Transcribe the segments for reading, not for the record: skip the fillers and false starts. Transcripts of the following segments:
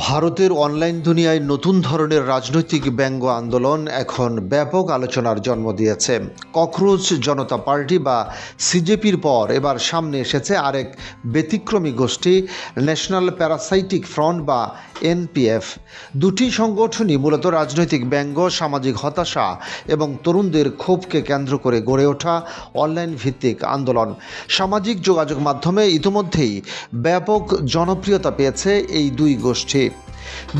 ভারতের অনলাইন দুনিয়ায় নতুন ধরনের রাজনৈতিক ব্যঙ্গ আন্দোলন এখন ব্যাপক আলোচনার জন্ম দিয়েছে। ককরোচ জনতা পার্টি বা সিজেপির পর এবার সামনে এসেছে আরেক ব্যতিক্রমী গোষ্ঠী, ন্যাশনাল প্যারাসাইটিক ফ্রন্ট বা এনপিএফ। দুটি সংগঠনই মূলত রাজনৈতিক ব্যঙ্গ, সামাজিক হতাশা এবং তরুণদের ক্ষোভকে কেন্দ্র করে গড়ে ওঠা অনলাইন ভিত্তিক আন্দোলন। সামাজিক যোগাযোগ মাধ্যমে ইতিমধ্যেই ব্যাপক জনপ্রিয়তা পেয়েছে এই দুই গোষ্ঠী।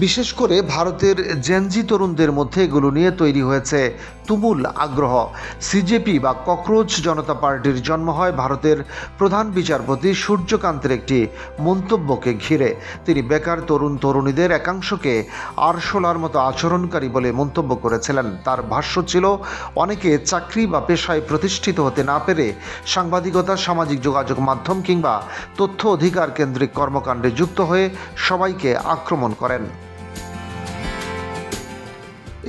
বিশেষ করে ভারতের জেনজি তরুণদের মধ্যে এগুলো নিয়ে তৈরি হয়েছে তুমুল আগ্রহ। সিজেপি বা ককরোচ জনতা পার্টির জন্ম হয় ভারতের প্রধান বিচারপতি সূর্যকান্তের একটি মন্তব্যকে ঘিরে। তিনি বেকার তরুণ তরুণীদের একাংশকে আরশোলার মতো আচরণকারী বলে মন্তব্য করেছিলেন। তার ভাষ্য ছিল, অনেকে চাকরি বা পেশায় প্রতিষ্ঠিত হতে না পেরে সাংবাদিকতা, সামাজিক যোগাযোগ মাধ্যম কিংবা তথ্য অধিকার কেন্দ্রিক কর্মকাণ্ডে যুক্ত হয়ে সবাইকে আক্রমণ করেন।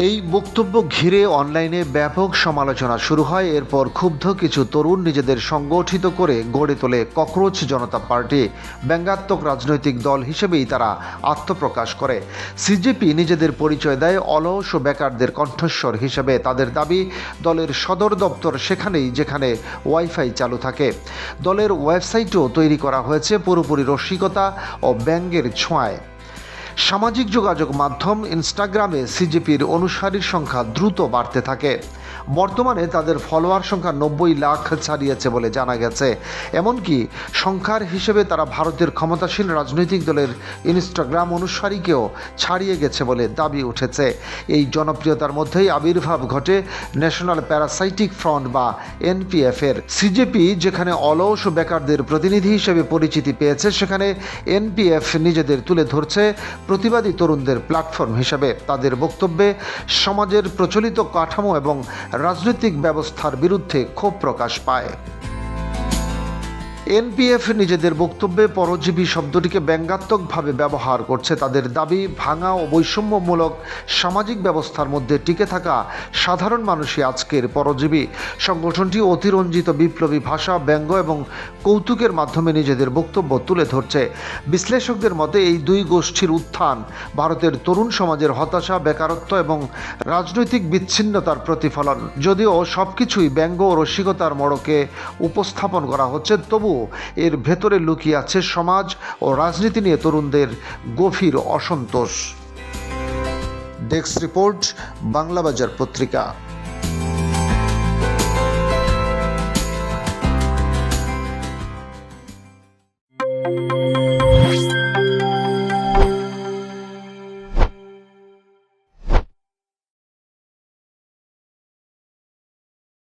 এই বক্তব্য ঘিরে অনলাইনে ব্যাপক সমালোচনা শুরু হয়। এরপর ক্ষুব্ধ কিছু তরুণ নিজেদের সংগঠিত করে গড়ে তোলে ককরোচ জনতা পার্টি। ব্যঙ্গাত্মক রাজনৈতিক দল হিসেবেই তারা আত্মপ্রকাশ করে। সিজেপি নিজেদের পরিচয় দেয় অলস ও বেকারদের কণ্ঠস্বর হিসেবে। তাদের দাবি, দলের সদর দপ্তর সেখানেই যেখানে ওয়াইফাই চালু থাকে। দলের ওয়েবসাইটও তৈরি করা হয়েছে পুরোপুরি রসিকতা ও ব্যঙ্গের ছোঁয়ায়। সামাজিক যোগাযোগ মাধ্যম ইনস্টাগ্রামে সিজেপির অনুসারীর সংখ্যা দ্রুত বাড়তে থাকে। বর্তমানে তাদের ফলোয়ার সংখ্যা 90 লাখ ছাড়িয়েছে বলে জানা গেছে। এমনকি সংখ্যার হিসেবে তারা ভারতের ক্ষমতাসীন রাজনৈতিক দলের ইনস্টাগ্রাম অনুসারীকেও ছাড়িয়ে গেছে বলে দাবি উঠেছে। এই জনপ্রিয়তার মধ্যেই আবির্ভাব ঘটে ন্যাশনাল প্যারাসাইটিক ফ্রন্ট বা এনপিএফ এর। সিজেপি যেখানে অলস ও বেকারদের প্রতিনিধি হিসেবে পরিচিতি পেয়েছে, সেখানে এনপিএফ নিজেদের তুলে ধরছে প্রতিবাদী তরুণদের প্ল্যাটফর্ম হিসেবে। তাদের বক্তব্যে সমাজের প্রচলিত কাঠামো এবং রাজনৈতিক ব্যবস্থার বিরুদ্ধে ক্ষোভ প্রকাশ পায়। এনপিএফ নিজেদের বক্তব্যে পরজীবী শব্দটিকে ব্যঙ্গাত্মকভাবে ব্যবহার করছে। তাদের দাবি, ভাঙা ও বৈষম্যমূলক সামাজিক ব্যবস্থার মধ্যে টিকে থাকা সাধারণ মানুষই আজকের পরজীবী। সংগঠনটি অতিরঞ্জিত বিপ্লবী ভাষা, ব্যঙ্গ এবং কৌতুকের মাধ্যমে নিজেদের বক্তব্য তুলে ধরছে। বিশ্লেষকদের মতে এই দুই গোষ্ঠীর উত্থান ভারতের তরুণ সমাজের হতাশা, বেকারত্ব এবং রাজনৈতিক বিচ্ছিন্নতার প্রতিফলন। যদিও সবকিছুই ব্যঙ্গ ও রসিকতার মোড়কে উপস্থাপন করা হচ্ছে, তবু এর ভেতরে লুকিয়ে আছে সমাজ ও রাজনীতি নিয়ে তরুণদের গভীর অসন্তোষ। ডেস্ক রিপোর্ট, বাংলাবাজার পত্রিকা।